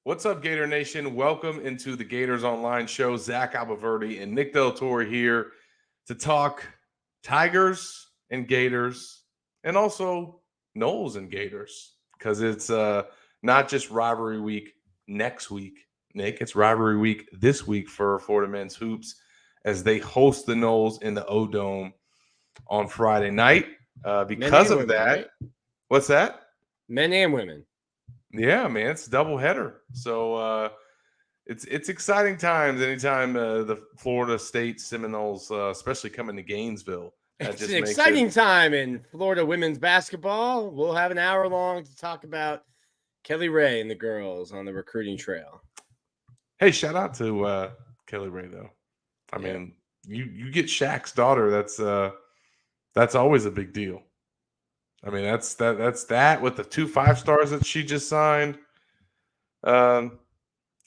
What's up, Gator Nation? Welcome into the Gators Online Show. Zach Albaverdi and Nick Del Torre here to talk Tigers and Gators and also Noles and Gators because it's not just rivalry week next week, Nick. It's rivalry week this week for Florida men's hoops as they host the Noles in the O-Dome on Friday night. Because of women, that, right? What's that? Men and women. Yeah, man, it's a double header. So it's exciting times anytime the Florida State Seminoles, especially coming to Gainesville. It's an exciting time in Florida women's basketball. We'll have an hour long to talk about Kelly Ray and the girls on the recruiting trail. Hey, shout out to Kelly Ray though. I mean, you get Shaq's daughter. That's always a big deal. I mean, that's that with the 2 5-stars that she just signed.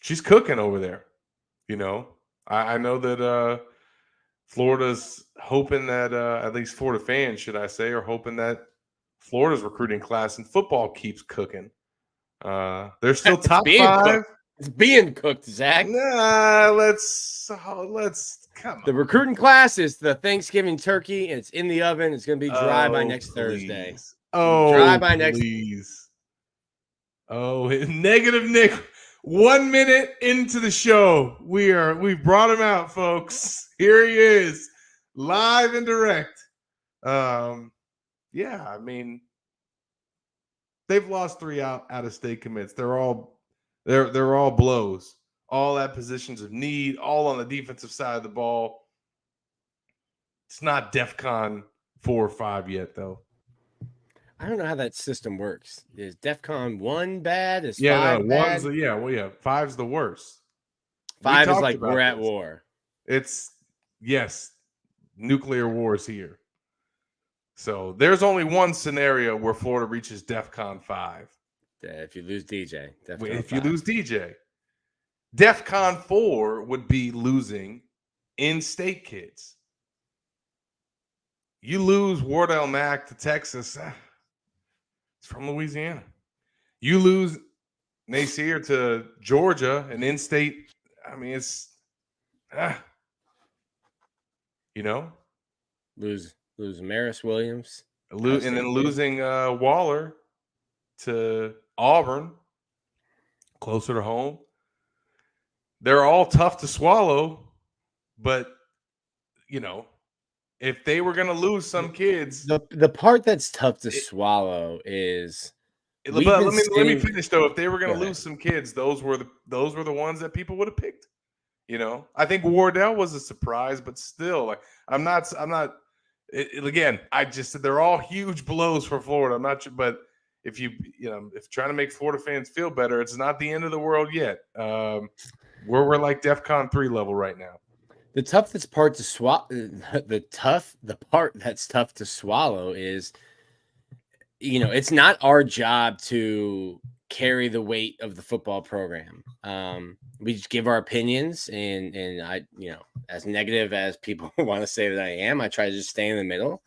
She's cooking over there. You know, I know that Florida's hoping that at least Florida fans, should I say, are hoping that Florida's recruiting class in football keeps cooking. They're still top 5. Cooked. It's being cooked, Zach. Nah, let's come on. The recruiting class is the Thanksgiving turkey, and it's in the oven. It's going to be dry by next Thursday. Dry by next. Oh, negative Nick. 1 minute into the show, we've brought him out, folks. Here he is, live and direct. Yeah, I mean, they've lost 3 out of state commits. They're all blows, all at positions of need, all on the defensive side of the ball. It's not DEFCON 4 or 5 yet, though. I don't know how that system works. Is DEFCON 1 bad? Is 5 bad? 1's 5's the worst. 5 is like we're at war. It's nuclear war is here. So there's only one scenario where Florida reaches DEFCON 5. If you lose DJ. You lose DJ. DEFCON 4 would be losing in-state kids. You lose Wardell Mack to Texas. It's from Louisiana. You lose Nasir to Georgia, an in-state. I mean, it's lose Maris Williams, and then losing Waller to Auburn, closer to home. They're all tough to swallow, but if they were going to lose some kids, the part that's tough to swallow is. But let me finish though. If they were going to lose some kids, those were the ones that people would have picked. I think Wardell was a surprise, but still, like I'm not. Again, I just said they're all huge blows for Florida. I'm not sure, but if if trying to make Florida fans feel better, it's not the end of the world yet. We're like DEFCON 3 level right now. The part that's tough to swallow is, it's not our job to carry the weight of the football program. We just give our opinions, and I, as negative as people want to say that I am, I try to just stay in the middle.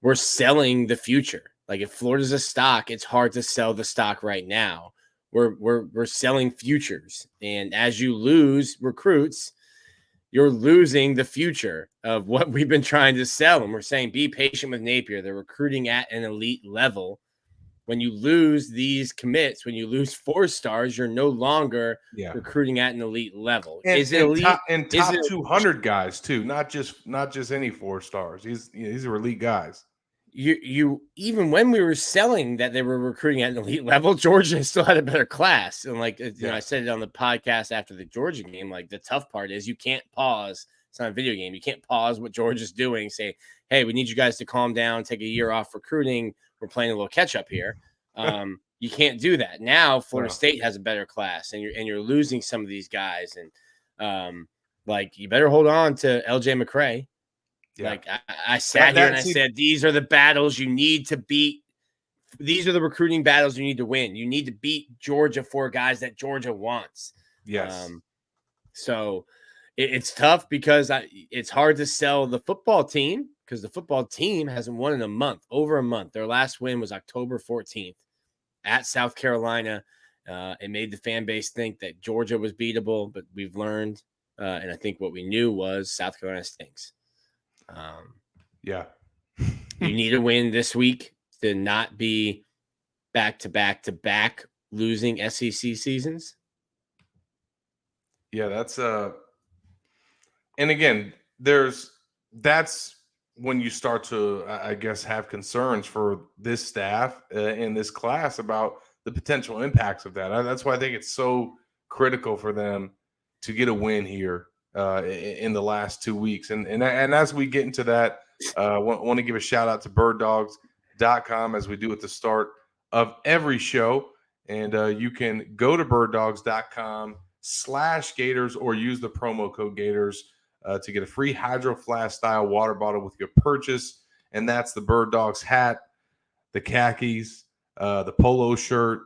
We're selling the future. Like if Florida's a stock, it's hard to sell the stock right now. We're selling futures, and as you lose recruits, you're losing the future of what we've been trying to sell. And we're saying, be patient with Napier. They're recruiting at an elite level. When you lose these commits, when you lose 4 stars, you're no longer recruiting at an elite level. Is it elite? Top 200 guys too, not just any 4 stars. These are elite guys. You even when we were selling that they were recruiting at an elite level, Georgia still had a better class. And I said it on the podcast after the Georgia game, like the tough part is you can't pause. It's not a video game. You can't pause what Georgia's doing. Say, hey, we need you guys to calm down, take a year off recruiting. We're playing a little catch up here. You can't do that. Now Florida State has a better class, and you're losing some of these guys. And you better hold on to LJ McCray. Yeah. Like I sat here and I said, these are the battles you need to beat. These are the recruiting battles you need to win. You need to beat Georgia for guys that Georgia wants. Yes. So it's tough because it's hard to sell the football team because the football team hasn't won in over a month. Their last win was October 14th at South Carolina. It made the fan base think that Georgia was beatable, but we've learned, and I think what we knew was South Carolina stinks. Yeah. You need a win this week to not be back to back losing SEC seasons. Yeah, that's and again, that's when you start to, I guess, have concerns for this staff in this class about the potential impacts of that. That's why I think it's so critical for them to get a win here in the last 2 weeks. And as we get into that, want to give a shout out to birddogs.com as we do at the start of every show. And you can go to birddogs.com/Gators or use the promo code Gators to get a free Hydro Flask style water bottle with your purchase. And that's the Bird Dogs hat, the khakis, the polo shirt.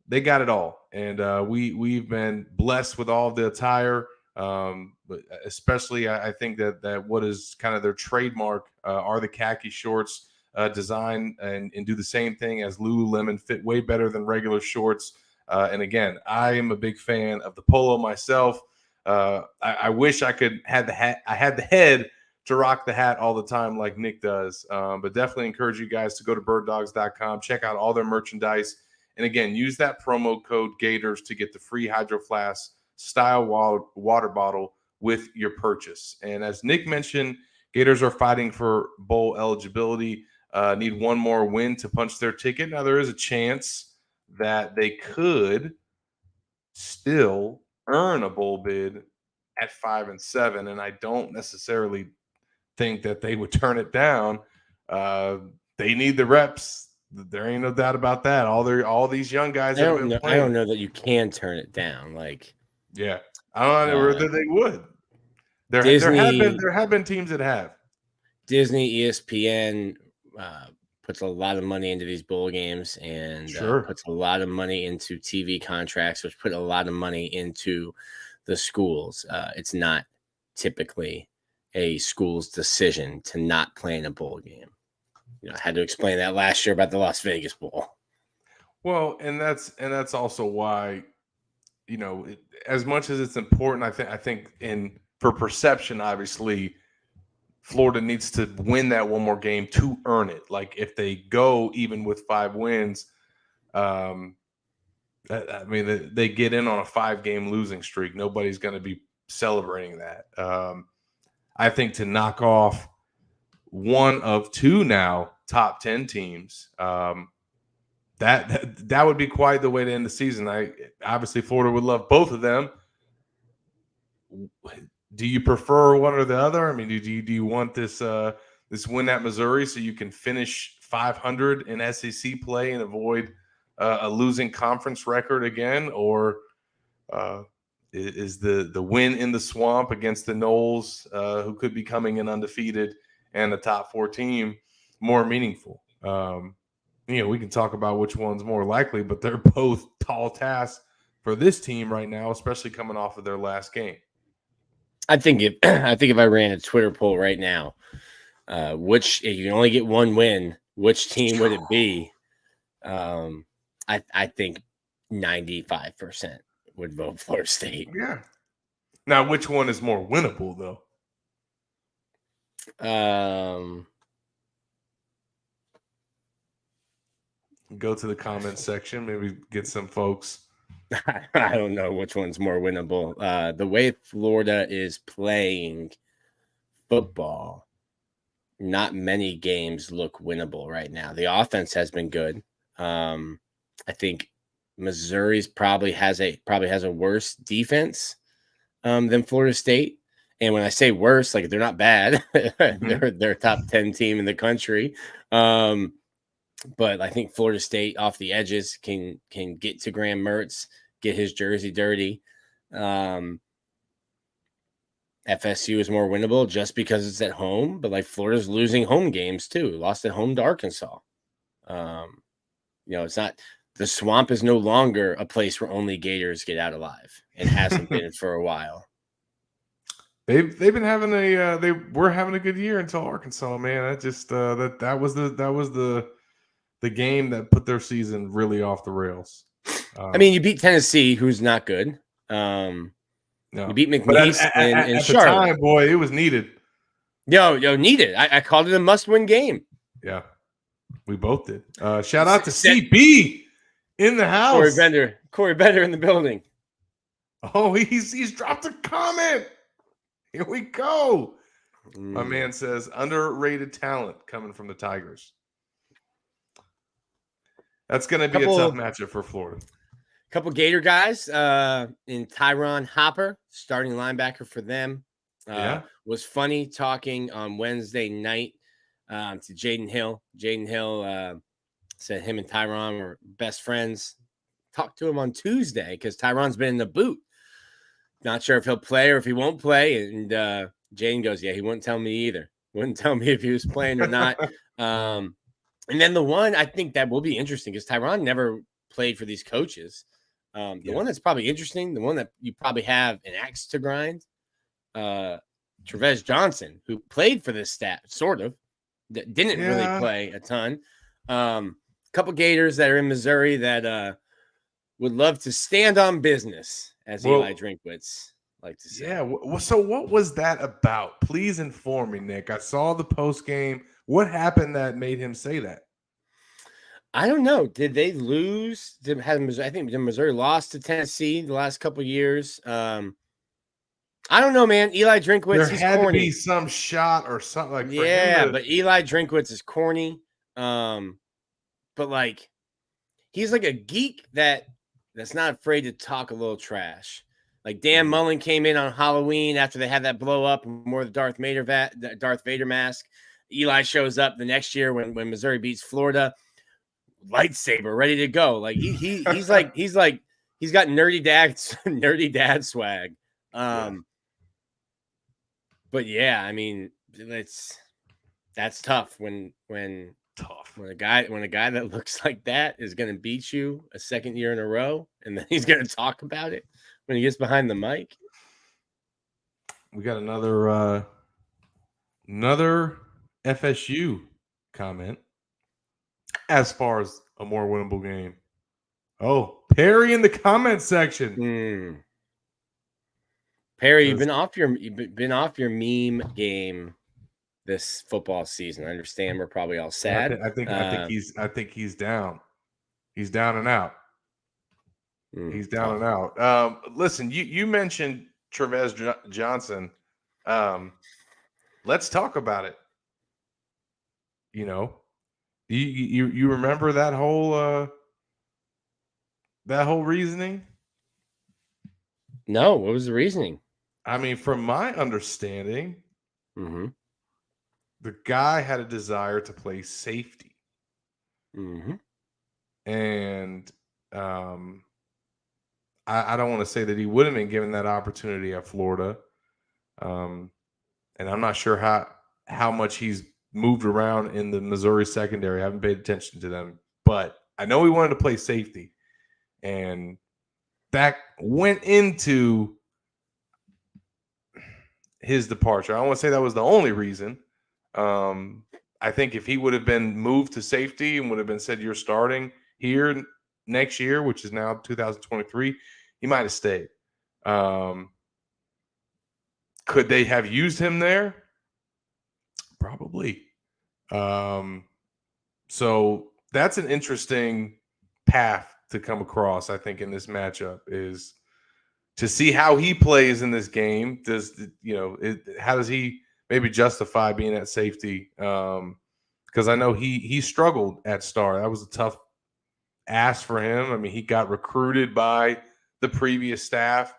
They got it all. And we've been blessed with all of the attire. But especially I think that what is kind of their trademark are the khaki shorts. Design and do the same thing as Lululemon, fit way better than regular shorts. And again, I am a big fan of the polo myself. I wish I could have the hat. I had the head to rock the hat all the time like Nick does. But definitely encourage you guys to go to birddogs.com, check out all their merchandise. And again, use that promo code Gators to get the free Hydro Flask style water bottle with your purchase. And as Nick mentioned, Gators are fighting for bowl eligibility. Need one more win to punch their ticket. Now, there is a chance that they could still earn a bowl bid at 5-7, and I don't necessarily think that they would turn it down. They need the reps. There ain't no doubt about that. All these young guys. I don't know that you can turn it down. Yeah, I don't know whether they would. There have been teams that have. Disney, ESPN puts a lot of money into these bowl games and puts a lot of money into TV contracts, which put a lot of money into the schools. It's not typically a school's decision to not play in a bowl game. I had to explain that last year about the Las Vegas Bowl. Well, and that's also why, as much as it's important, I think for perception, obviously, Florida needs to win that one more game to earn it. Like if they go even with 5 wins, they get in on a 5-game losing streak. Nobody's going to be celebrating that. I think to knock off one of 2 now top 10 teams, that would be quite the way to end the season. Obviously Florida would love both of them. Do you prefer one or the other? I mean, do you want this win at Missouri so you can finish 500 in SEC play and avoid a losing conference record again, or is the win in the swamp against the Noles, who could be coming in undefeated and a top 4 team, more meaningful? We can talk about which one's more likely, but they're both tall tasks for this team right now, especially coming off of their last game. I think if I ran a Twitter poll right now, if you can only get one win, which team would it be? I think 95% would vote Florida State. Yeah. Now, which one is more winnable, though? Go to the comments section. Maybe get some folks. I don't know which one's more winnable. The way Florida is playing football, not many games look winnable right now. The offense has been good. I think Missouri's probably has a worse defense than Florida State. And when I say worse, they're not bad. Mm-hmm. They're a top 10 team in the country. But I think Florida State off the edges can get to Graham Mertz, get his jersey dirty. FSU is more winnable just because it's at home, but Florida's losing home games too. Lost at home to Arkansas. It's not, the swamp is no longer a place where only Gators get out alive, and hasn't been for a while. They've been having they were having a good year until Arkansas, man. That just that was the game that put their season really off the rails. I mean, you beat Tennessee, who's not good. No. You beat But McNeese in at the Charlotte. time, boy, it was needed. Yo, needed. I called it a must-win game. Yeah, we both did. Shout out to CB in the house. Corey Bender in the building. Oh, he's dropped a comment. Here we go. My man says underrated talent coming from the Tigers. That's going to be a tough matchup for Florida. Couple Gator guys in Tyron Hopper, starting linebacker for them. Was funny talking on Wednesday night to Jaden Hill. Jaden Hill said him and Tyron were best friends. Talked to him on Tuesday because Tyron's been in the boot. Not sure if he'll play or if he won't play. And Jaden goes, yeah, he wouldn't tell me either. Wouldn't tell me if he was playing or not. And then the one I think that will be interesting because Tyron never played for these coaches. The one that's probably interesting, the one that you probably have an axe to grind, Trevez Johnson, who played for this staff, sort of, that didn't really play a ton. Couple Gators that are in Missouri that would love to stand on business, as Eli Drinkwitz like to say. Yeah. So what was that about? Please inform me, Nick. I saw the post game. What happened that made him say that? I don't know. Did they lose? I think Missouri lost to Tennessee the last couple of years. I don't know, man. Eli Drinkwitz, he's had corny. To be some shot or something like. Yeah, but Eli Drinkwitz is corny. But like, he's like a geek that's not afraid to talk a little trash. Like Dan Mullen came in on Halloween after they had that blow up and wore the Darth Vader mask. Eli shows up the next year when Missouri beats Florida. Lightsaber ready to go. Like he's got nerdy dad swag. But yeah, I mean that's tough when a guy that looks like that is going to beat you a second year in a row, and then he's going to talk about it when he gets behind the mic. We got another FSU comment. As far as a more winnable game. Oh, Perry in the comment section. Perry, you've been off your meme game this football season. I understand we're probably all sad. I think he's down. He's down and out. He's down and out. Listen, you mentioned Trevez Johnson. Let's talk about it. You know. You remember that whole reasoning? No, what was the reasoning? I mean, from my understanding, the guy had a desire to play safety, and I don't want to say that he wouldn't have been given that opportunity at Florida, and I'm not sure how much he's moved around in the Missouri secondary. I haven't paid attention to them, but I know he wanted to play safety, and that went into his departure. I don't want to say that was the only reason. I think if he would have been moved to safety and would have been said, you're starting here next year, which is now 2023, he might have stayed. Could they have used him there? Probably. So that's an interesting path to come across, I think, in this matchup, is to see how he plays in this game. How does he maybe justify being at safety? Because I know he struggled at star. That was a tough ask for him. I mean, he got recruited by the previous staff,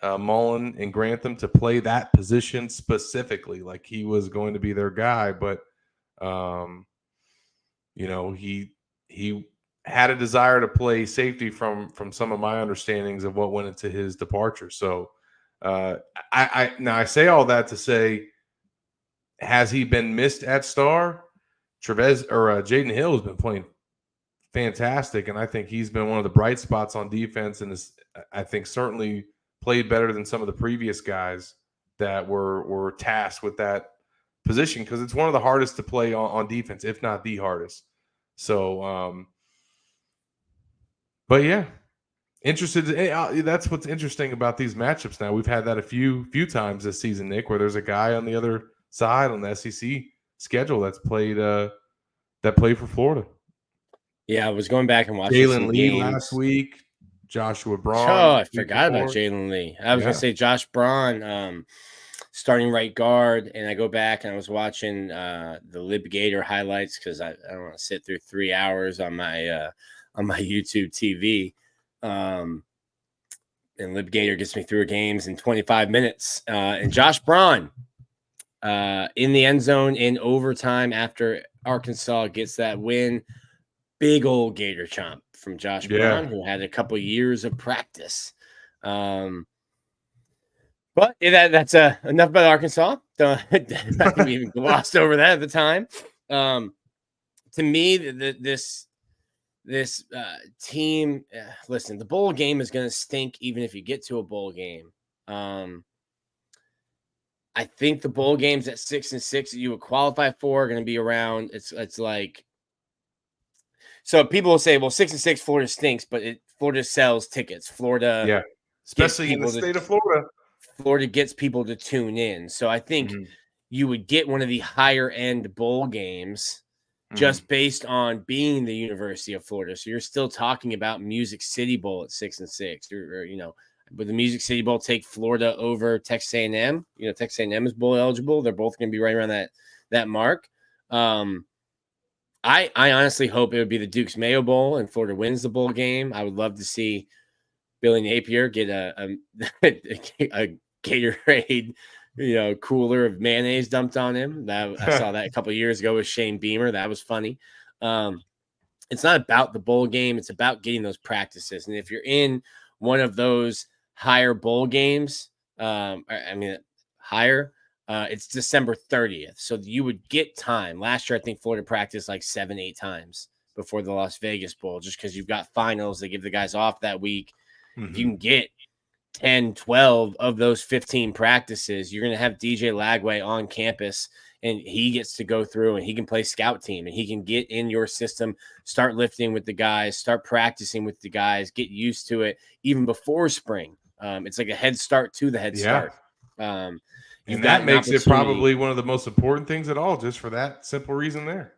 Mullen and Grantham, to play that position specifically, like he was going to be their guy. But he had a desire to play safety from some of my understandings of what went into his departure. So I say all that to say, has he been missed at star? Jaden Hill has been playing fantastic, and I think he's been one of the bright spots on defense, and I think certainly played better than some of the previous guys that were tasked with that position, because it's one of the hardest to play on defense, if not the hardest. So, But yeah, interested. That's what's interesting about these matchups now. We've had that a few times this season, Nick, where there's a guy on the other side on the SEC schedule that's played for Florida. Yeah, I was going back and watching Jalen some Lee games last week, Joshua Braun. Oh, I forgot about Jalen Lee. I was gonna say Josh Braun, starting right guard, and I go back and I was watching the Lib Gator highlights because I don't want to sit through 3 hours on my YouTube TV. And Lib Gator gets me through games in 25 minutes. And Josh Braun in the end zone in overtime after Arkansas gets that win. Big old Gator chomp from Josh Braun, who had a couple years of practice. But that's enough about Arkansas. I think we even glossed over that at the time. To me, this team, listen, the bowl game is going to stink even if you get to a bowl game. I think the bowl games at 6-6 that you would qualify for are going to be around. It's like, so people will say, well, 6-6 Florida stinks, but Florida sells tickets. Florida, especially in the state of Florida. Florida gets people to tune in. So I think you would get one of the higher end bowl games just based on being the University of Florida. So you're still talking about Music City Bowl at 6-6, or but the Music City Bowl take Florida over Texas A&M. Texas A&M is bowl eligible. They're both going to be right around that mark. I honestly hope it would be the Duke's Mayo Bowl and Florida wins the bowl game. I would love to see Billy Napier get a Gatorade, cooler of mayonnaise dumped on him. I saw that a couple of years ago with Shane Beamer. That was funny. It's not about the bowl game. It's about getting those practices. And if you're in one of those higher bowl games, higher, it's December 30th. So you would get time. Last year, I think Florida practiced like 7-8 times before the Las Vegas Bowl, just because you've got finals. They give the guys off that week. If you can get 10, 12 of those 15 practices, you're going to have DJ Lagway on campus, and he gets to go through and he can play scout team, and he can get in your system, start lifting with the guys, start practicing with the guys, get used to it even before spring. It's like a head start to the head start. And that makes it probably one of the most important things at all, just for that simple reason there.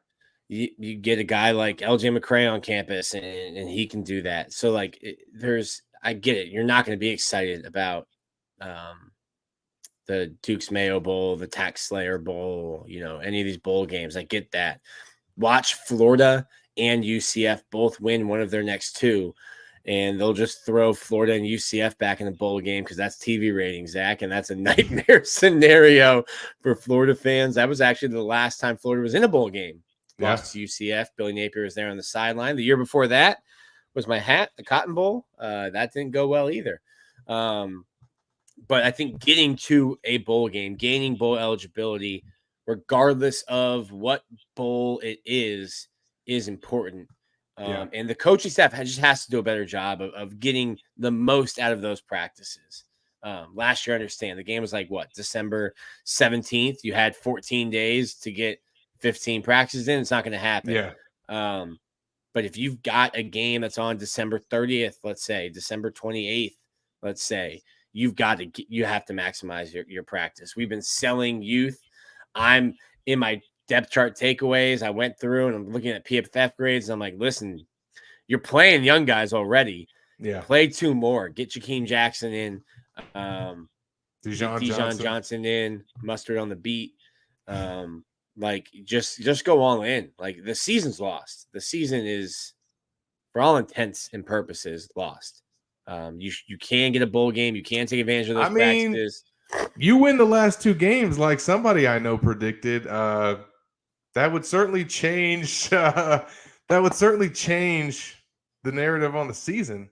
You get a guy like LJ McCray on campus, and he can do that. So, like, I get it. You're not going to be excited about the Duke's Mayo Bowl, the Tax Slayer Bowl, any of these bowl games. I get that. Watch Florida and UCF both win one of their next two, and they'll just throw Florida and UCF back in the bowl game because that's TV ratings, Zach, and that's a nightmare scenario for Florida fans. That was actually the last time Florida was in a bowl game. Lost to UCF. Billy Napier was there on the sideline. The year before that was my hat, the Cotton Bowl. That didn't go well either. But I think getting to a bowl game, gaining bowl eligibility, regardless of what bowl it is important. And the coaching staff just has to do a better job of getting the most out of those practices. Last year, I understand the game was like December 17th. You had 14 days to get 15 practices in. It's not going to happen. But if you've got a game that's on December 30th, let's say December 28th, let's say, you have to maximize your practice. We've been selling youth. I'm in my depth chart takeaways. I went through and I'm looking at PFF grades. And I'm like, listen, you're playing young guys already. Play two more. Get Jakeem Jackson in. Dijon Johnson in. Mustard on the beat. Like, just go all in. Like, the season's lost. The season is, for all intents and purposes, lost. You can get a bowl game. You can take advantage of those practices. You win the last two games, like somebody I know predicted. That would certainly change. That would certainly change the narrative on the season.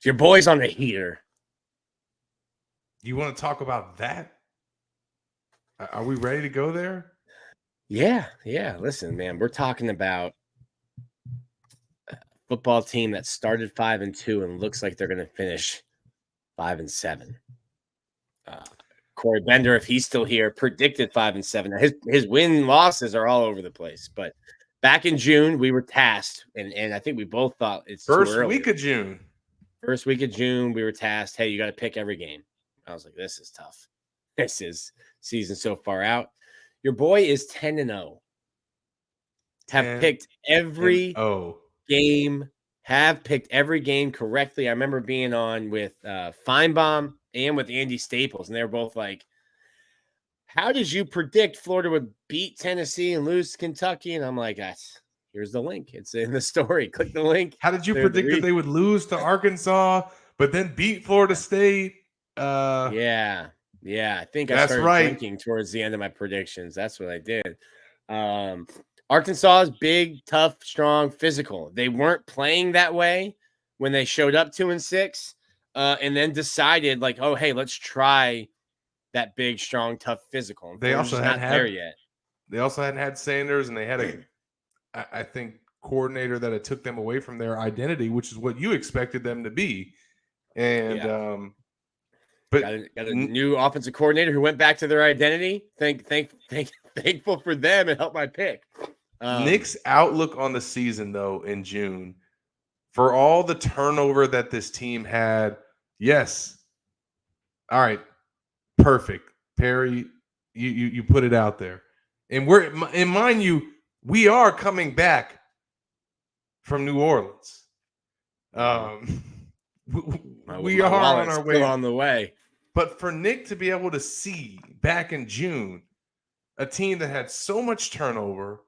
Your boy's on a heater. You want to talk about that? Are we ready to go there? Yeah. Listen, man, we're talking about a football team that started 5-2 and looks like they're going to finish 5-7. Corey Bender, if he's still here, predicted 5-7. His win losses are all over the place, but back in June, we were tasked, and I think we both thought it's First too early. week of June. First week of June, we were tasked, hey, you got to pick every game. I was like, this is tough. This is season so far out. Your boy is 10-0. Have picked every game. Have picked every game correctly. I remember being on with Feinbaum and with Andy Staples, and they were both like, how did you predict Florida would beat Tennessee and lose to Kentucky? And I'm like, here's the link. It's in the story. Click the link. How did you predict that they would lose to Arkansas, but then beat Florida State? Yeah. I think I started drinking towards the end of my predictions. That's what I did. Arkansas is big, tough, strong, physical. They weren't playing that way when they showed up 2-6, and then decided like, oh, hey, let's try that big, strong, tough, physical. They also hadn't had there yet. They also hadn't had Sanders, and they had I think, coordinator that it took them away from their identity, which is what you expected them to be. And but got a new offensive coordinator who went back to their identity. Thankful for them and help my pick. Nick's outlook on the season, though, in June, for all the turnover that this team had, yes. All right. Perfect. Perry, you put it out there. And mind you, we are coming back from New Orleans. We are on our way. On the way. But for Nick to be able to see back in June a team that had so much turnover,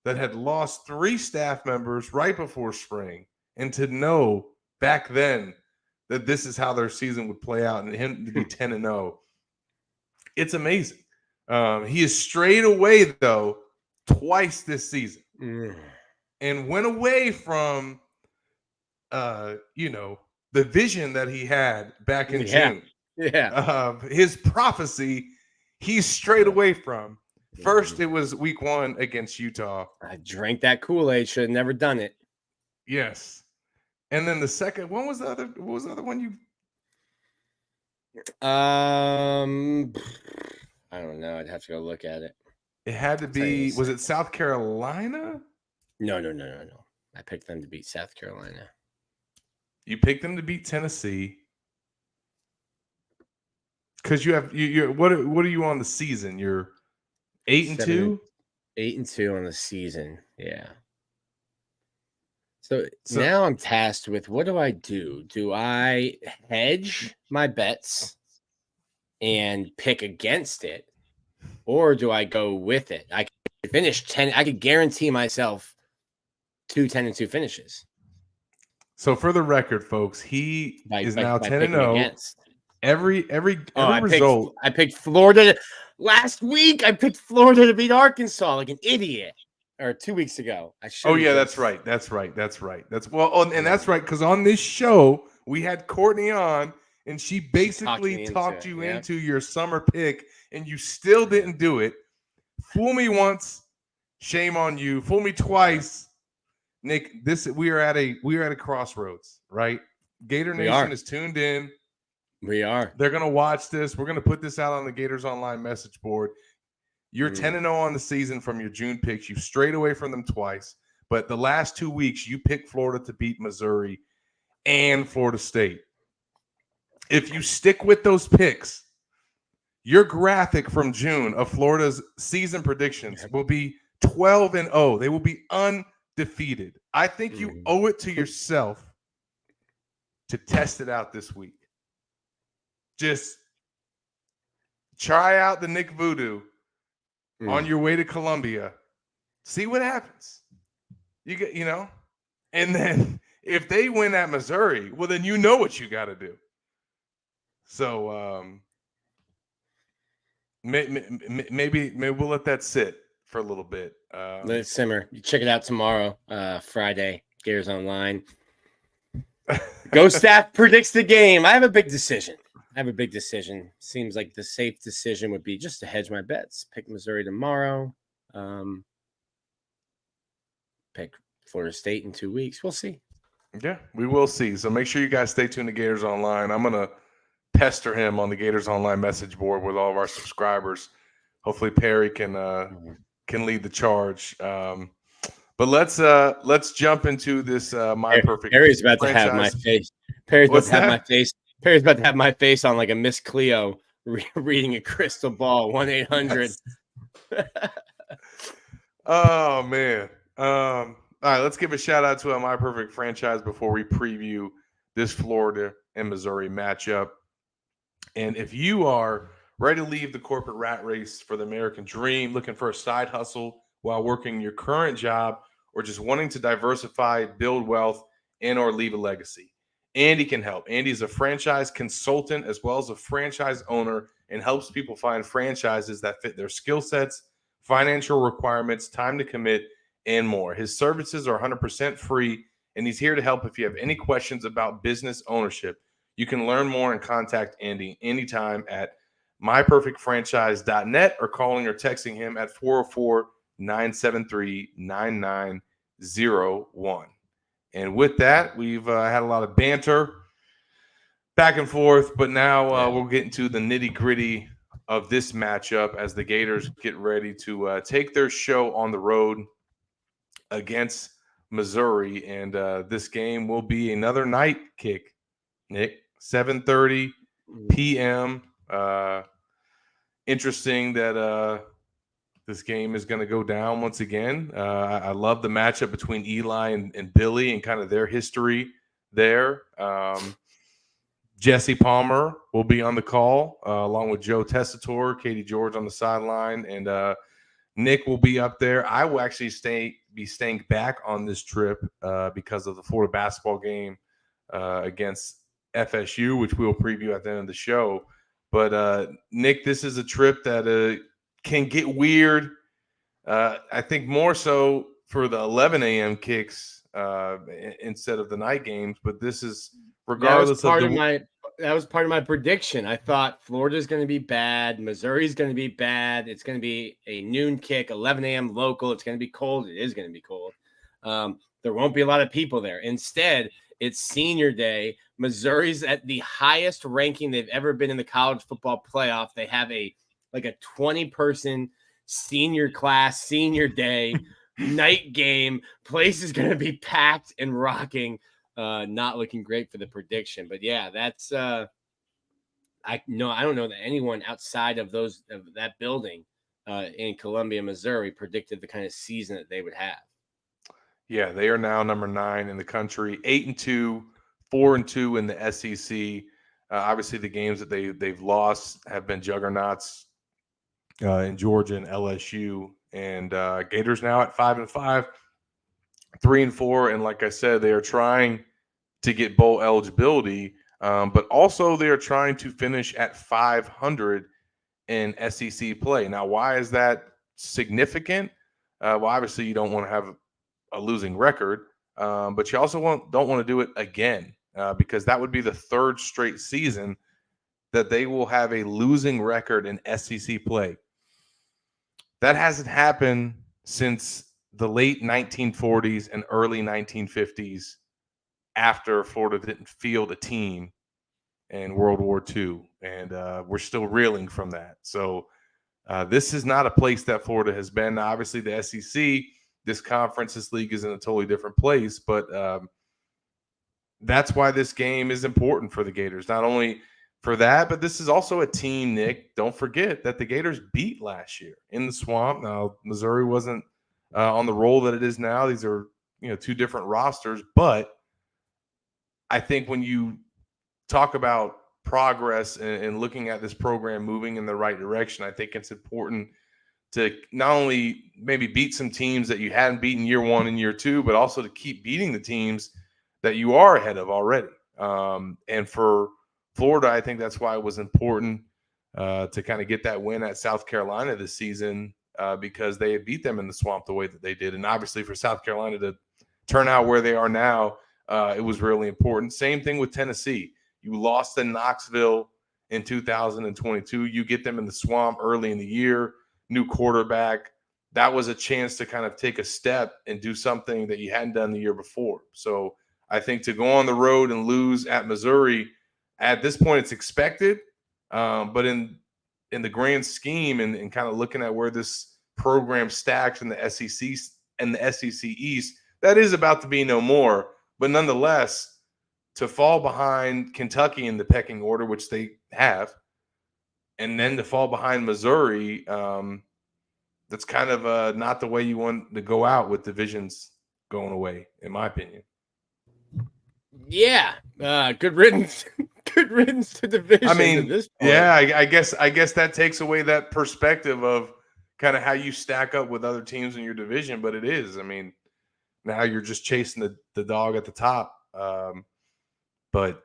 that had lost 3 staff members right before spring, and to know back then that this is how their season would play out, and him to be 10-0, it's amazing. He has strayed away, though, twice this season, and went away from, the vision that he had back in June. Yeah. His prophecy, he's strayed away from. First, it was week 1 against Utah. I drank that Kool-Aid. Should have never done it. Yes. And then the second, what was the other one you? I don't know. I'd have to go look at it. It had to be, was it South Carolina? No. I picked them to beat South Carolina. You picked them to beat Tennessee. Because you have what are you on the season? You're 8-2? 8-2 on the season. Yeah. So now I'm tasked with, what do I do? Do I hedge my bets and pick against it, or do I go with it? I could finish 10. I could guarantee myself 2 10-2 finishes. So for the record, folks, he is now 10-0. Every result. I picked Florida last week. I picked Florida to beat Arkansas like an idiot. Or 2 weeks ago. That's right. And that's right because on this show we had Courtney on, and she basically talked you into your summer pick, and you still didn't do it. Fool me once, shame on you. Fool me twice, Nick. We are at a crossroads, right? Gator Nation is tuned in. We are. They're gonna watch this. We're gonna put this out on the Gators Online message board. You're 10-0 on the season from your June picks. You've strayed away from them twice. But the last 2 weeks, you picked Florida to beat Missouri and Florida State. If you stick with those picks, your graphic from June of Florida's season predictions will be 12-0. They will be undefeated. I think you owe it to yourself to test it out this week. Just try out the Nick Voodoo on your way to Columbia. See what happens. And then if they win at Missouri, well, then you know what you got to do. So maybe we'll let that sit for a little bit. Let it simmer. You check it out tomorrow, Friday, Gators Online. Go Staff predicts the game. I have a big decision. Seems like the safe decision would be just to hedge my bets. Pick Missouri tomorrow. Pick Florida State in 2 weeks. We'll see. Yeah, we will see. So make sure you guys stay tuned to Gators Online. I'm going to pester him on the Gators Online message board with all of our subscribers. Hopefully Perry can lead the charge. But But let's jump into this my perfect Perry's about franchise. to have my face. Perry's What's about to have that? my face. Perry's about to have my face on like a Miss Cleo reading a crystal ball. 1-800. Yes. Oh man. All right, let's give a shout out to my perfect franchise before we preview this Florida and Missouri matchup. And if you are ready to leave the corporate rat race for the American dream, looking for a side hustle while working your current job, or just wanting to diversify, build wealth, and or leave a legacy, Andy can help. Andy is a franchise consultant as well as a franchise owner and helps people find franchises that fit their skill sets, financial requirements, time to commit, and more. His services are 100% free, and he's here to help if you have any questions about business ownership. You can learn more and contact Andy anytime at myperfectfranchise.net or calling or texting him at 404-973-9901. And with that, we've had a lot of banter back and forth, but now we'll get into the nitty-gritty of this matchup as the Gators get ready to take their show on the road against Missouri. And this game will be another night kick, Nick, 7:30 p.m. Interesting that this game is going to go down once again. I love the matchup between Eli and Billy and kind of their history there. Jesse Palmer will be on the call along with Joe Tessitore, Katie George on the sideline, and Nick will be up there. I will actually be staying back on this trip because of the Florida basketball game against FSU, which we will preview at the end of the show. But Nick, this is a trip that can get weird. I think more so for the 11 a.m. kicks instead of the night games. But this is regardless that was part of my prediction. I thought Florida's going to be bad. Missouri's going to be bad. It's going to be a noon kick, 11 a.m. local. It's going to be cold. It is going to be cold. There won't be a lot of people there. Instead, it's senior day. Missouri's at the highest ranking they've ever been in the college football playoff. They have a 20-person senior class, senior day, night game. Place is going to be packed and rocking. Not looking great for the prediction, but yeah, that's I don't know that anyone outside of that building in Columbia, Missouri, predicted the kind of season that they would have. Yeah, they are now number 9 in the country, 8-2, 4-2 in the SEC. Obviously, the games that they've lost have been juggernauts in Georgia and LSU, and Gators now at 5-5. 3-4, and like I said, they are trying to get bowl eligibility, but also they are trying to finish at 500 in SEC play. Now, why is that significant? Well, obviously you don't want to have a losing record, but you also don't want to do it again because that would be the third straight season that they will have a losing record in SEC play. That hasn't happened since the late 1940s and early 1950s after Florida didn't field a team in World War II. And we're still reeling from that. So this is not a place that Florida has been. Now, obviously, the SEC, this conference, this league is in a totally different place. But that's why this game is important for the Gators. Not only for that, but this is also a team, Nick. Don't forget that the Gators beat last year in the Swamp. Now, Missouri wasn't on the roll that it is now. These are, two different rosters. But I think when you talk about progress and looking at this program moving in the right direction, I think it's important to not only maybe beat some teams that you hadn't beaten year 1 and year 2, but also to keep beating the teams that you are ahead of already. And for Florida, I think that's why it was important to kind of get that win at South Carolina this season because they had beat them in the Swamp the way that they did. And obviously for South Carolina to turn out where they are now, it was really important. Same thing with Tennessee. You lost in Knoxville in 2022. You get them in the Swamp early in the year, new quarterback. That was a chance to kind of take a step and do something that you hadn't done the year before. So I think to go on the road and lose at Missouri, at this point it's expected. But in the grand scheme and kind of looking at where this program stacks in the SEC and the SEC East. That is about to be no more. But nonetheless, to fall behind Kentucky in the pecking order, which they have, and then to fall behind Missouri, that's kind of not the way you want to go out with divisions going away, in my opinion. Yeah, good riddance. Good riddance to division. I mean, at this point. yeah, I guess that takes away that perspective of kind of how you stack up with other teams in your division. But it is, I mean, now you're just chasing the dog at the top. But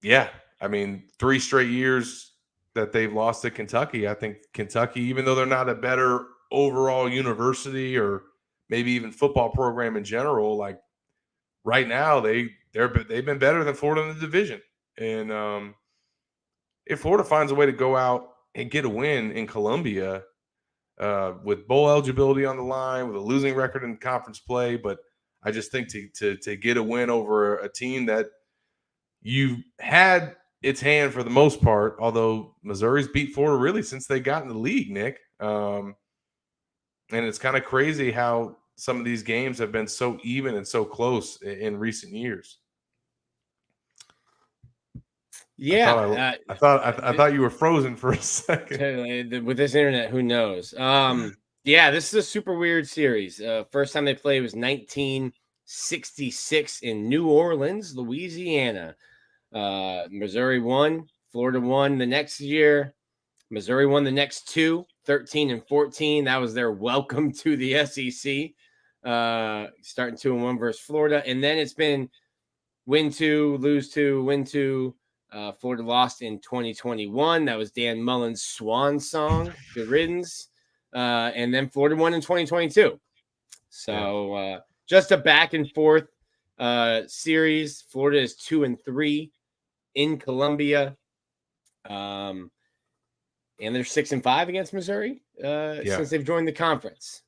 yeah, I mean, 3 straight years that they've lost to Kentucky. I think Kentucky, even though they're not a better overall university or maybe even football program in general, like right now they've been better than Florida in the division. And if Florida finds a way to go out and get a win in Columbia with bowl eligibility on the line, with a losing record in conference play, but I just think to get a win over a team that you had its hand for the most part, although Missouri's beat Florida really since they got in the league, Nick. And it's kind of crazy how some of these games have been so even and so close in recent years. Yeah, I thought you were frozen for a second. With this internet, who knows? Yeah, this is a super weird series. First time they played was 1966 in New Orleans, Louisiana. Missouri won, Florida won the next year. Missouri won the next 2, 13 and 14. That was their welcome to the SEC. Starting 2-1 versus Florida, and then it's been win 2, lose 2, win 2. Florida lost in 2021. That was Dan Mullen's swan song, Good Riddance. And then Florida won in 2022. So just a back and forth series. Florida is 2-3 in Columbia. And they're 6-5 against Missouri since they've joined the conference.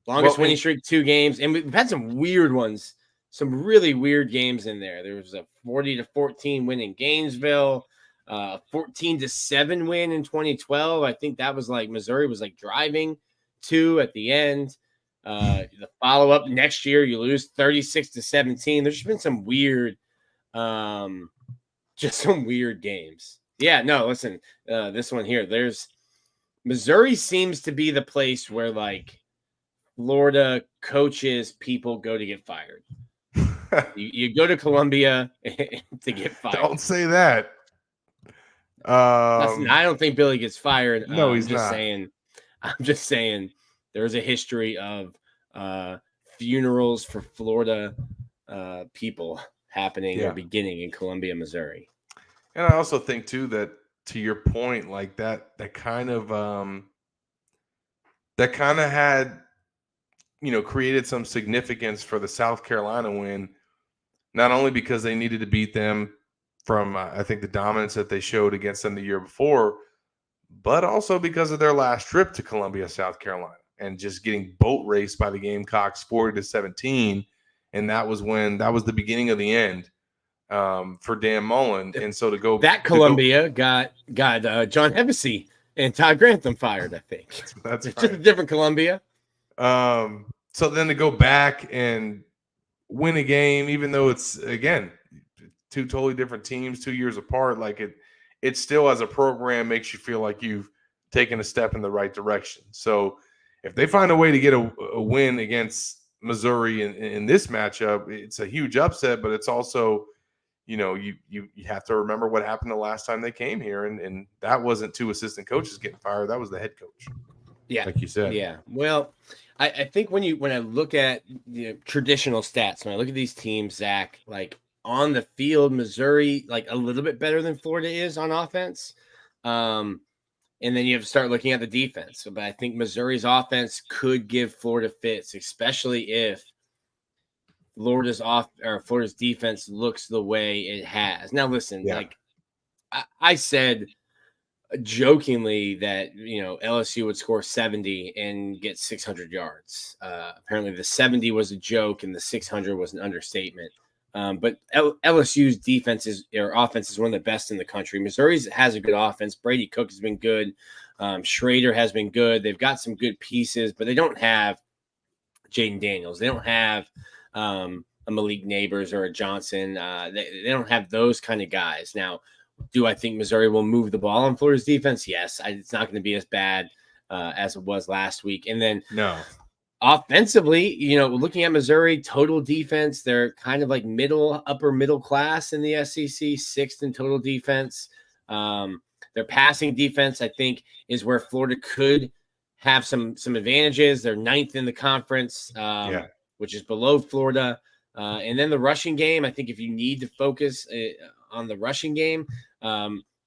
Longest winning streak, 2 games. And we've had some weird ones. Some really weird games in there. There was a 40-14 win in Gainesville, 14-7 win in 2012. I think that was like Missouri was like driving 2 at the end. The follow-up next year, you lose 36-17. There's just been some weird, just some weird games. Yeah, no, listen, this one here. There's Missouri seems to be the place where like Florida coaches people go to get fired. You go to Columbia to get fired. Don't say that. I don't think Billy gets fired. No, he's not. I'm just saying there's a history of funerals for Florida people happening or beginning in Columbia, Missouri. And I also think too that to your point, like that kind of had, created some significance for the South Carolina win, not only because they needed to beat them from, I think, the dominance that they showed against them the year before, but also because of their last trip to Columbia, South Carolina, and just getting boat raced by the Gamecocks 40-17. And that was the beginning of the end for Dan Mullen. And so got John Hevesy and Todd Grantham fired, I think. That's just a different Columbia. So then to go back and win a game, even though it's, again, 2 totally different teams, 2 years apart, like it still as a program makes you feel like you've taken a step in the right direction. So if they find a way to get a win against Missouri in this matchup, it's a huge upset, but it's also, you have to remember what happened the last time they came here. And that wasn't 2 assistant coaches getting fired. That was the head coach. Yeah. Like you said. Yeah. Well, I think when I look at traditional stats, when I look at these teams, Zach, like on the field, Missouri, like a little bit better than Florida is on offense. And then you have to start looking at the defense. But I think Missouri's offense could give Florida fits, especially if Florida's defense looks the way it has. Now, listen, like I said jokingly that LSU would score 70 and get 600 yards. Apparently the 70 was a joke and the 600 was an understatement. But LSU's offense is one of the best in the country. Missouri's has a good offense. Brady Cook has been good. Schrader has been good. They've got some good pieces, but they don't have Jaden Daniels. They don't have a Malik Neighbors or a Johnson. They don't have those kind of guys. Now, do I think Missouri will move the ball on Florida's defense? Yes. It's not going to be as bad as it was last week. And then No. Offensively, looking at Missouri total defense, they're kind of like upper middle class in the SEC, sixth in total defense. Their passing defense, I think, is where Florida could have some advantages. They're ninth in the conference, which is below Florida. And then the rushing game, I think if you need to focus on the rushing game,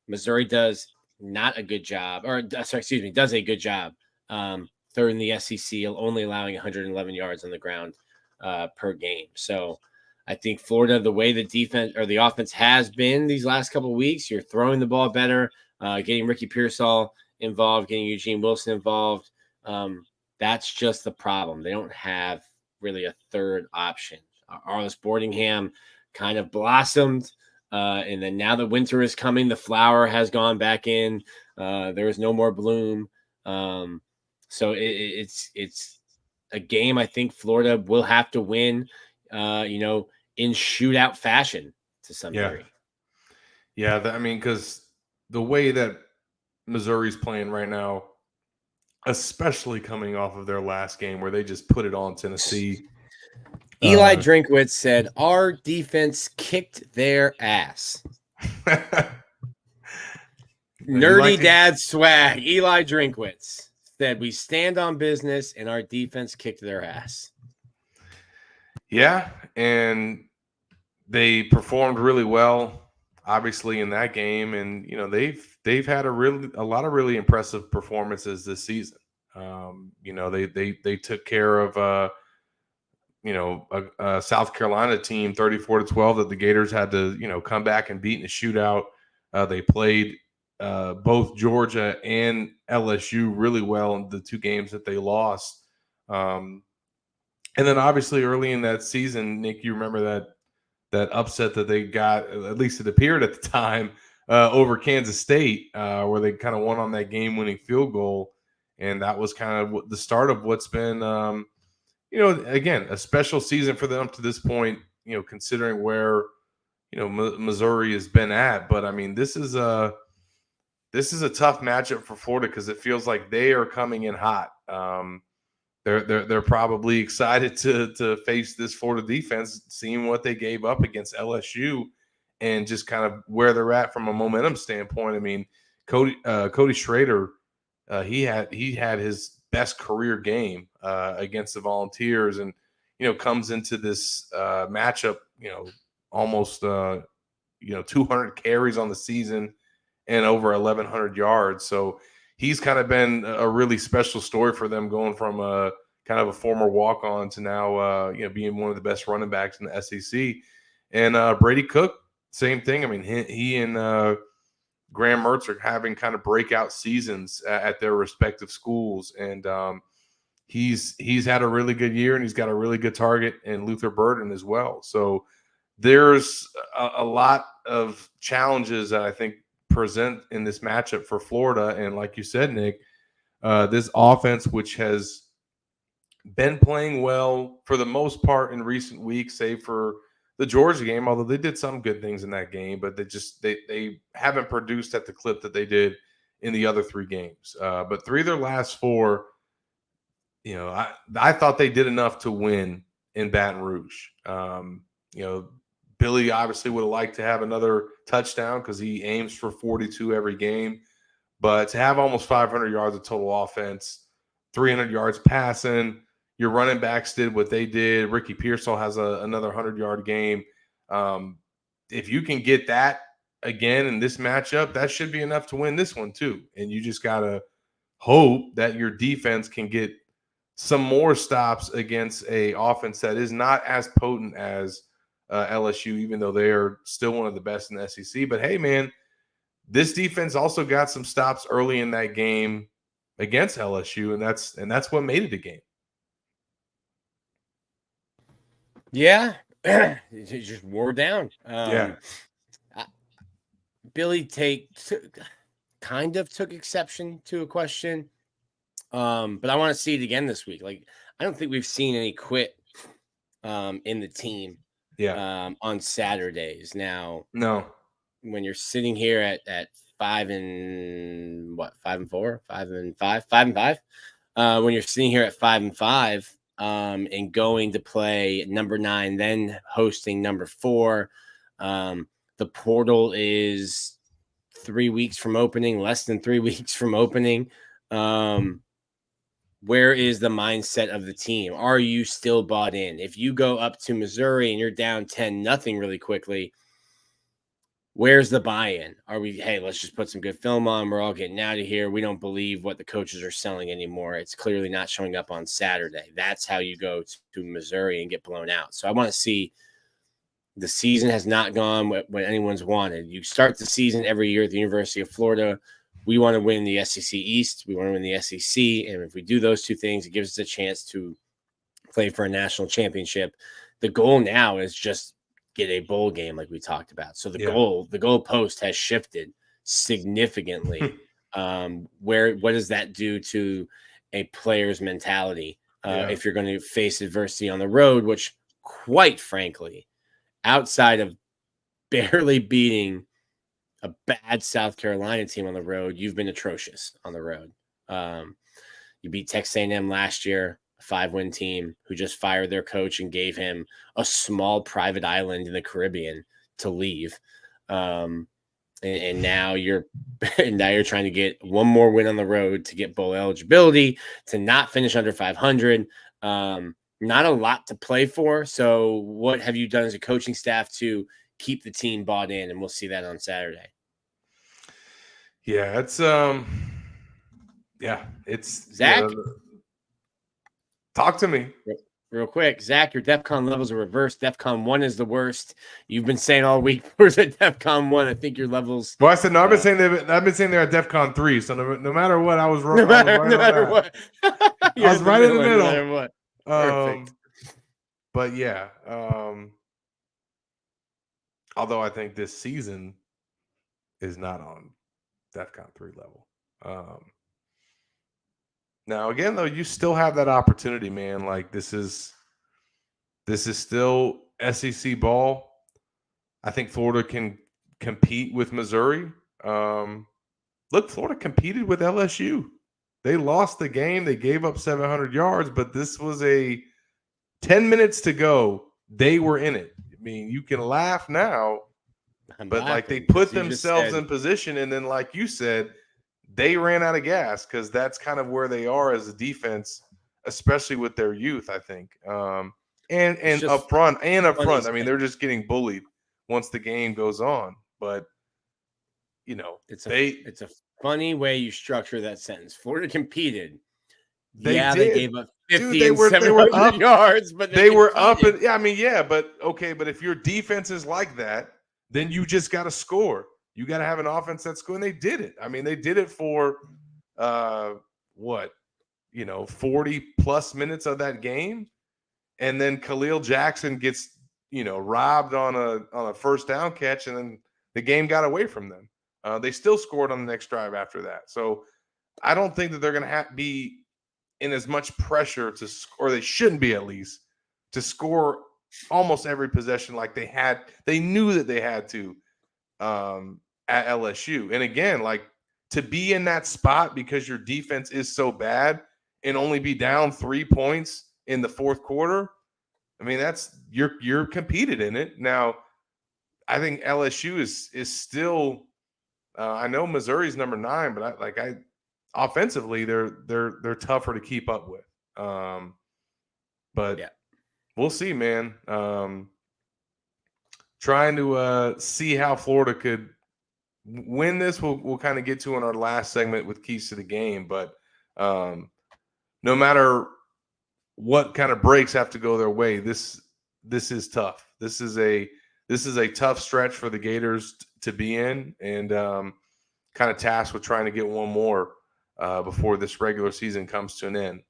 Missouri does not a good job, does a good job. Third in the SEC, only allowing 111 yards on the ground per game. So I think Florida, the way the defense or the offense has been these last couple of weeks, you're throwing the ball better, getting Ricky Pearsall involved, getting Eugene Wilson involved. That's just the problem. They don't have really a third option. Arlis Boardingham kind of blossomed. And then now the winter is coming. The flower has gone back in. There is no more bloom. So it's a game I think Florida will have to win, in shootout fashion to some degree. Yeah, because the way that Missouri's playing right now, especially coming off of their last game where they just put it on Tennessee. Eli Drinkwitz said, our defense kicked their ass. Nerdy dad swag. Eli Drinkwitz said, we stand on business and our defense kicked their ass. Yeah, and they performed really well, obviously, in that game. And, they've had a lot of really impressive performances this season. They took care of a South Carolina team 34-12 that the Gators had to, come back and beat in a shootout. They played both Georgia and LSU really well in the two games that they lost. And then obviously early in that season, Nick, you remember that upset that they got, at least it appeared at the time, over Kansas State, where they kind of won on that game-winning field goal. And that was kind of the start of what's been, again, a special season for them to this point, considering where, Missouri has been at. But, this is a tough matchup for Florida because it feels like they are coming in hot. They're probably excited to face this Florida defense, seeing what they gave up against LSU and just kind of where they're at from a momentum standpoint. Cody Schrader, he had his best career game against the Volunteers, and comes into this matchup, almost 200 carries on the season and over 1,100 yards. So he's kind of been a really special story for them, going from a kind of a former walk-on to now, being one of the best running backs in the SEC. And Brady Cook, same thing. He and Graham Mertz are having kind of breakout seasons at their respective schools. And he's had a really good year, and he's got a really good target in Luther Burden as well. So there's a lot of challenges that I think present in this matchup for Florida. And like you said, Nick, this offense, which has been playing well for the most part in recent weeks, save for the Georgia game, although they did some good things in that game, but they haven't produced at the clip that they did in the other three games. But three of their last four, I thought they did enough to win in Baton Rouge. Billy obviously would have liked to have another touchdown because he aims for 42 every game. But to have almost 500 yards of total offense, 300 yards passing, your running backs did what they did. Ricky Pearsall has another 100-yard game. If you can get that again in this matchup, that should be enough to win this one too. And you just got to hope that your defense can get some more stops against a offense that is not as potent as LSU, even though they are still one of the best in the SEC. But hey, man, this defense also got some stops early in that game against LSU, and that's what made it a game. Yeah, it just wore down. Billy kind of took exception to a question, but I want to see it again this week. Like, I don't think we've seen any quit in the team on Saturdays. Now, no, when you're sitting here at 5-5, when you're sitting here at 5-5 and going to play number 9, then hosting number 4, the portal is 3 weeks from opening, less than 3 weeks from opening. Where is the mindset of the team? Are you still bought in? If you go up to Missouri and you're down 10-0 really quickly, where's the buy-in? Are we, hey, let's just put some good film on. We're all getting out of here. We don't believe what the coaches are selling anymore. It's clearly not showing up on Saturday. That's how you go to Missouri and get blown out. So I want to see, the season has not gone what anyone's wanted. You start the season every year at the University of Florida. We want to win the SEC East. We want to win the SEC. And if we do those two things, it gives us a chance to play for a national championship. The goal now is just get a bowl game like we talked about. So the goal post has shifted significantly. What does that do to a player's mentality if you're going to face adversity on the road, which quite frankly, outside of barely beating a bad South Carolina team on the road, you've been atrocious on the road. You beat Texas A&M last year, a 5-win team who just fired their coach and gave him a small private island in the Caribbean to leave. And now you're trying to get one more win on the road to get bowl eligibility, to not finish under 500. Not a lot to play for. So what have you done as a coaching staff to keep the team bought in? And we'll see that on Saturday. Yeah, it's Zach. Talk to me real quick. Zach, your DEFCON levels are reversed. DEFCON 1 is the worst. You've been saying all week, where's at DEFCON 1? I think your levels. Well, I said no. I've been saying they're at DEFCON 3. So no matter what, I was wrong. No matter what. I was right in the middle. No matter what. Perfect. But yeah, although I think this season is not on DEFCON 3 level. Now again, though, you still have that opportunity, man. Like this is still SEC ball. I think Florida can compete with Missouri. Look, Florida competed with LSU. They lost the game. They gave up 700 yards, but this was 10 minutes to go. They were in it. I mean, you can laugh now, but like they put themselves in position, and then like you said, they ran out of gas because that's kind of where they are as a defense, especially with their youth, I think. And up front. I mean, they're just getting bullied once the game goes on. But it's a funny way you structure that sentence. Florida competed. They gave up 50 and 700 yards, but they were up. But if your defense is like that, then you just got to score. You got to have an offense that score, and they did it. I mean, they did it for 40 plus minutes of that game, and then Khalil Jackson gets robbed on a first down catch, and then the game got away from them. They still scored on the next drive after that. So I don't think that they're going to be in as much pressure to score, or they shouldn't be at least, to score almost every possession like they had. They knew that they had to at LSU. And again, like to be in that spot because your defense is so bad and only be down 3 points in the fourth quarter. I mean, that's you're competed in it. Now, I think LSU is still I know Missouri's number 9, but I offensively they're tougher to keep up with. But we'll see, man. Trying to see how Florida could win this. We'll kind of get to in our last segment with keys to the game. But no matter what kind of breaks have to go their way, this is tough. This is a tough stretch for the Gators to be in, and kind of tasked with trying to get one more before this regular season comes to an end.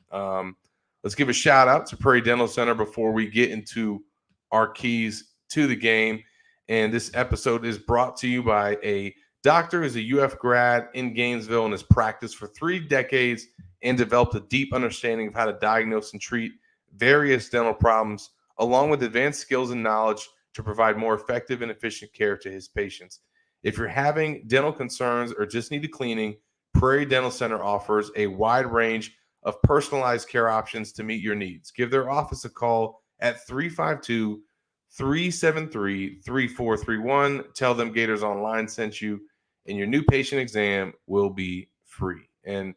Let's give a shout out to Prairie Dental Center before we get into our keys to the game. And this episode is brought to you by a doctor who's a UF grad in Gainesville and has practiced for 3 decades and developed a deep understanding of how to diagnose and treat various dental problems, along with advanced skills and knowledge to provide more effective and efficient care to his patients. If you're having dental concerns or just need a cleaning, Prairie Dental Center offers a wide range of personalized care options to meet your needs. Give their office a call at 352-373-3431. Tell them Gators Online sent you, and your new patient exam will be free. And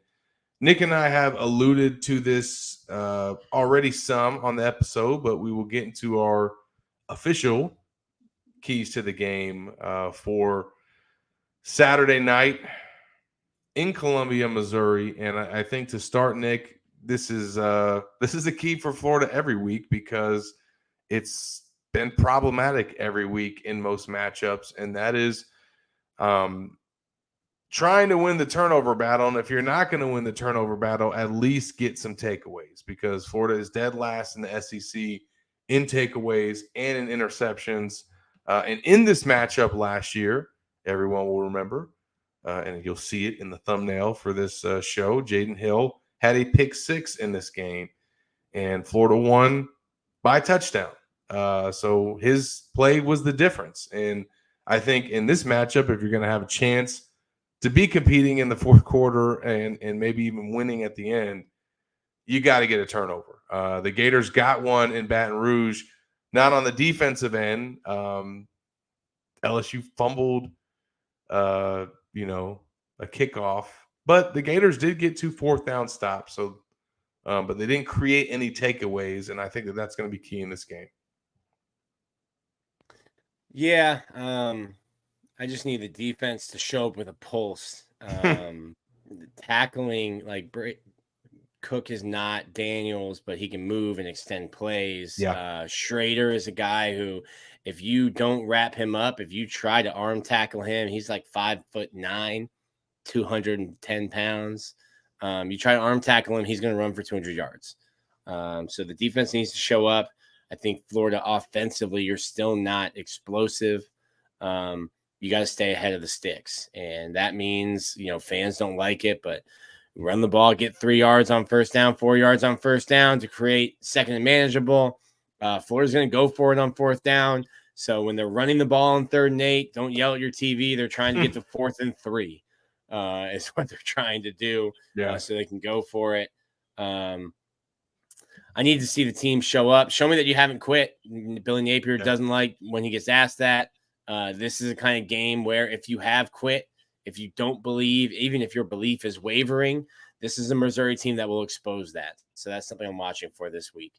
Nick and I have alluded to this already some on the episode, but we will get into our official keys to the game for Saturday night in Columbia, Missouri. And I think to start, Nick, this is a key for Florida every week because it's been problematic every week in most matchups, and that is trying to win the turnover battle. And if you're not going to win the turnover battle, at least get some takeaways, because Florida is dead last in the SEC in takeaways and in interceptions. And in this matchup last year, everyone will remember, and you'll see it in the thumbnail for this show, Jaden Hill had a pick six in this game, and Florida won by touchdown. So his play was the difference. And I think in this matchup, if you're going to have a chance to be competing in the fourth quarter and maybe even winning at the end, you got to get a turnover. The Gators got one in Baton Rouge, not on the defensive end. LSU fumbled, a kickoff, but the Gators did get 2 fourth down stops. So, but they didn't create any takeaways, and I think that's going to be key in this game. Yeah, I just need the defense to show up with a pulse. Tackling, like Cook is not Daniels, but he can move and extend plays. Yeah. Schrader is a guy who, if you don't wrap him up, if you try to arm tackle him, he's like 5'9", 210 pounds. You try to arm tackle him, he's going to run for 200 yards. So the defense needs to show up. I think Florida offensively, you're still not explosive. You got to stay ahead of the sticks. And that means, fans don't like it, but run the ball, get 3 yards on first down, 4 yards on first down to create second and manageable. Florida's going to go for it on fourth down. So when they're running the ball on 3rd and 8, don't yell at your TV. They're trying to get to 4th and 3 is what they're trying to do. So they can go for it. I need to see the team show up. Show me that you haven't quit. Billy Napier doesn't like when he gets asked that. This is a kind of game where if you have quit, if you don't believe, even if your belief is wavering, this is a Missouri team that will expose that. So that's something I'm watching for this week.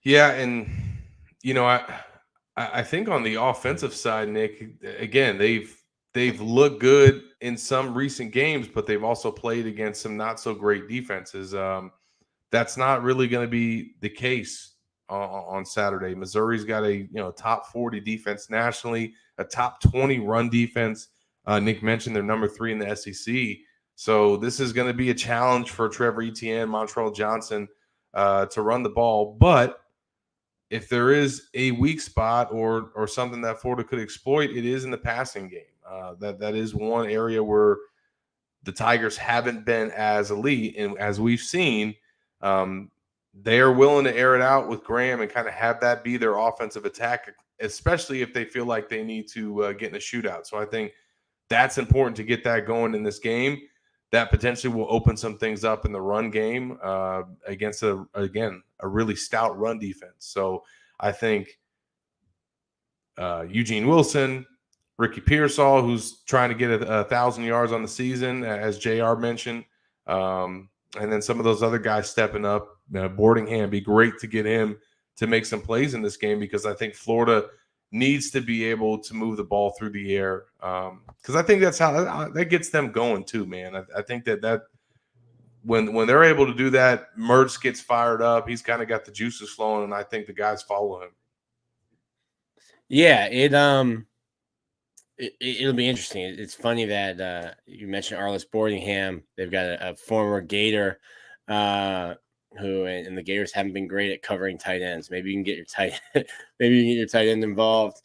Yeah, and I think on the offensive side, Nick, again, they've looked good in some recent games, but they've also played against some not so great defenses. That's not really going to be the case on Saturday. Missouri's got a top 40 defense nationally, a top 20 run defense. Nick mentioned they're number 3 in the SEC. So this is going to be a challenge for Trevor Etienne, Montrell Johnson to run the ball. But if there is a weak spot or something that Florida could exploit, it is in the passing game. That is one area where the Tigers haven't been as elite. And as we've seen, they are willing to air it out with Graham and kind of have that be their offensive attack, especially if they feel like they need to get in a shootout. So I think that's important to get that going in this game. That potentially will open some things up in the run game against a really stout run defense. So I think Eugene Wilson, Ricky Pearsall, who's trying to get 1,000 yards on the season, as JR mentioned, and then some of those other guys stepping up. Boardingham, be great to get him to make some plays in this game, because I think Florida needs to be able to move the ball through the air, because I think that's how that gets them going too, man. I think that when they're able to do that, Mertz gets fired up. He's kind of got the juices flowing, and I think the guys follow him. Yeah, it'll be interesting. It's funny that you mentioned Arlis Boardingham. They've got a former Gator who, and the Gators haven't been great at covering tight ends. Maybe you can get your tight end involved.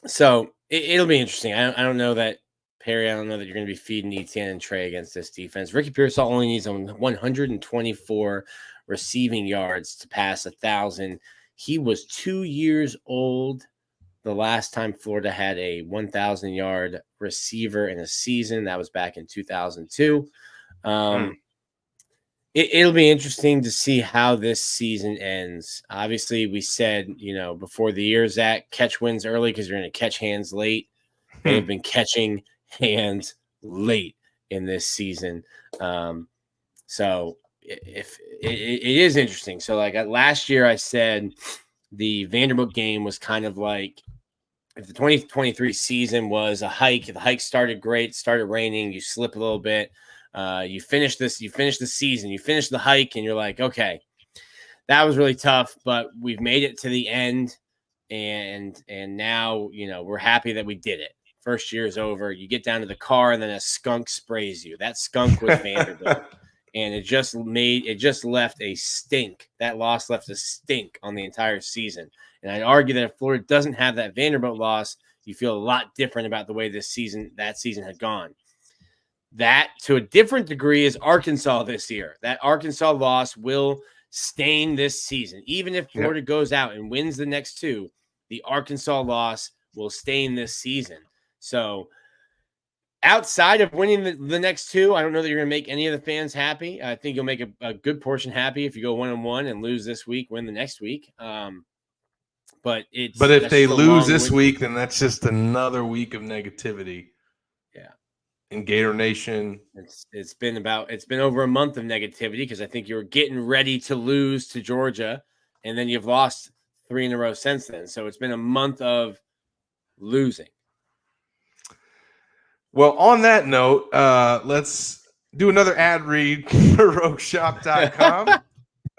So it'll be interesting. I don't know that Perry, I don't know that you're going to be feeding Etienne and Trey against this defense. Ricky Pearsall only needs 124 receiving yards to pass 1,000. He was 2 years old the last time Florida had a 1,000-yard receiver in a season. That was back in 2002. It'll be interesting to see how this season ends. Obviously, we said, before the year's at, catch wins early because you're going to catch hands late. They have been catching hands late in this season. So if it is interesting. So like last year, I said the Vanderbilt game was kind of like if the 2023 season was a hike. The hike started great, started raining, you slip a little bit. You finish the season, you finish the hike, and you're like, okay, that was really tough, but we've made it to the end, and now we're happy that we did it. First year is over. You get down to the car, and then a skunk sprays you. That skunk was Vanderbilt, and it just left a stink. That loss left a stink on the entire season. And I'd argue that if Florida doesn't have that Vanderbilt loss, you feel a lot different about the way that season had gone. That, to a different degree, is Arkansas this year. That Arkansas loss will stain this season. Even if Florida goes out and wins the next two, the Arkansas loss will stain this season. So outside of winning the next two, I don't know that you're going to make any of the fans happy. I think you'll make a good portion happy if you go 1-1 and lose this week, win the next week. But if they lose this week, then that's just another week of negativity. Yeah. In Gator Nation. It's been over a month of negativity because I think you were getting ready to lose to Georgia, and then you've lost 3 in a row since then. So it's been a month of losing. Well, on that note, let's do another ad read for rogueshop.com.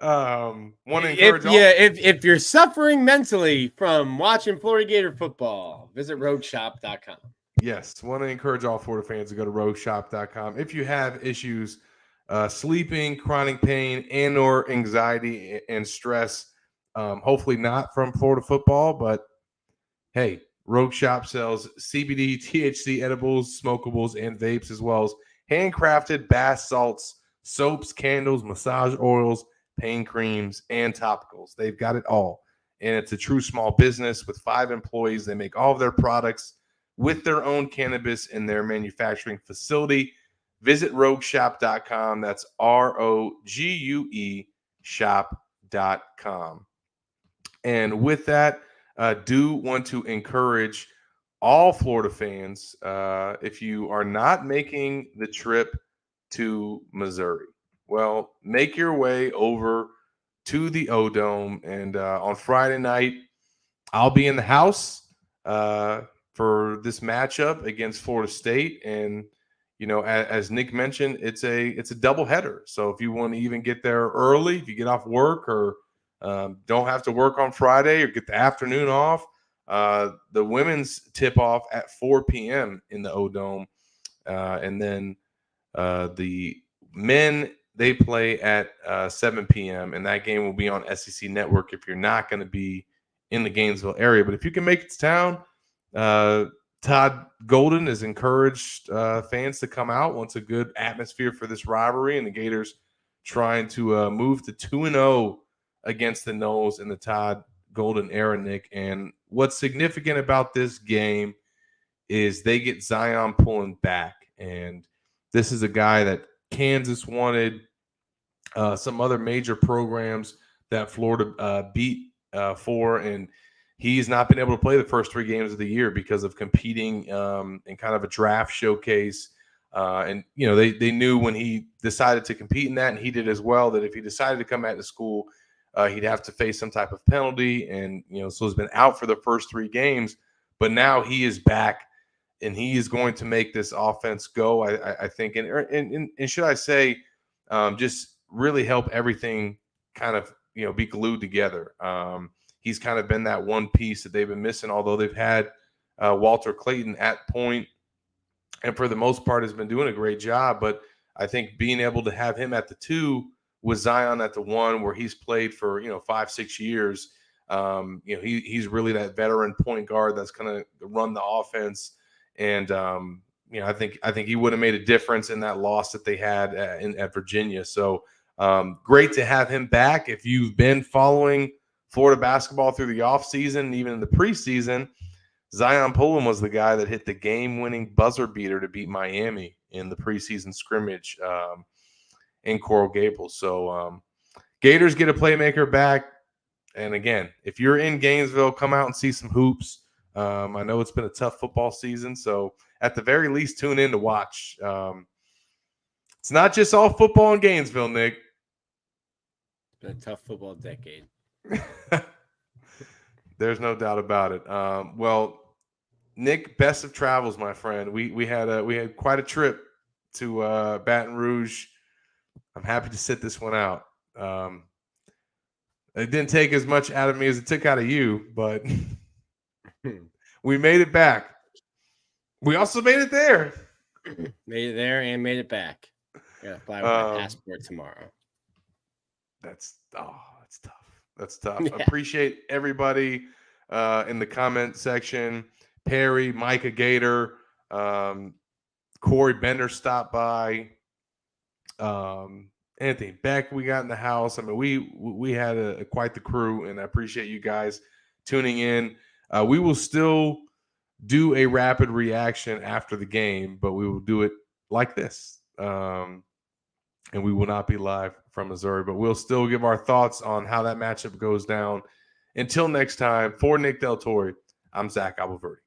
Want to encourage if you're suffering mentally from watching Florida Gator football, visit rogueshop.com. Yes, want to encourage all Florida fans to go to rogueshop.com. If you have issues sleeping, chronic pain, and or anxiety and stress, hopefully not from Florida football, but hey, Rogue Shop sells CBD, THC edibles, smokables, and vapes, as well as handcrafted bath salts, soaps, candles, massage oils, pain creams, and topicals. They've got it all. And it's a true small business with 5 employees. They make all of their products with their own cannabis in their manufacturing facility. Visit rogueshop.com. That's ROGUE shop.com. And with that, do want to encourage all Florida fans, if you are not making the trip to Missouri, well, make your way over to the O-Dome. And on Friday night, I'll be in the house for this matchup against Florida State. And, as Nick mentioned, it's a doubleheader. So if you want to even get there early, if you get off work or don't have to work on Friday or get the afternoon off, the women's tip off at 4 p.m. in the O-Dome. And then the men, they play at 7 p.m. And that game will be on SEC Network if you're not going to be in the Gainesville area. But if you can make it to town, Todd Golden has encouraged fans to come out. Wants a good atmosphere for this rivalry, and the Gators trying to move to 2-0 against the Noles in the Todd Golden era, Nick. And what's significant about this game is they get Zion pulling back, and this is a guy that Kansas wanted, some other major programs that Florida beat for, and he's not been able to play the first 3 games of the year because of competing in kind of a draft showcase. And, they knew when he decided to compete in that, and he did as well, that if he decided to come back to school, he'd have to face some type of penalty. And, so he's been out for the first 3 games, but now he is back and he is going to make this offense go, I think. And should I say, just really help everything kind of, be glued together. He's kind of been that one piece that they've been missing, although they've had Walter Clayton at point, and for the most part has been doing a great job. But I think being able to have him at the 2 with Zion at the 1, where he's played for 5-6 years, he's really that veteran point guard that's going to run the offense. And I think he would have made a difference in that loss that they had at Virginia. So great to have him back. If you've been following Florida basketball through the offseason, even in the preseason, Zion Pullen was the guy that hit the game-winning buzzer beater to beat Miami in the preseason scrimmage in Coral Gables. So Gators get a playmaker back. And again, if you're in Gainesville, come out and see some hoops. I know it's been a tough football season, so at the very least, tune in to watch. It's not just all football in Gainesville, Nick. It's been a tough football decade. There's no doubt about it. Well, Nick, best of travels, my friend. We had quite a trip to Baton Rouge. I'm happy to sit this one out. It didn't take as much out of me as it took out of you, but we made it back. We also made it there. Made it there and made it back. Gotta fly with my passport tomorrow. That's tough. That's tough. Yeah. Appreciate everybody in the comment section. Perry, Micah Gator, Corey Bender stopped by. Anthony Beck, we got in the house. I mean, we had quite the crew, and I appreciate you guys tuning in. We will still do a rapid reaction after the game, but we will do it like this. And we will not be live from Missouri, but we'll still give our thoughts on how that matchup goes down. Until next time, for Nick Del Torre, I'm Zach Albuquerque.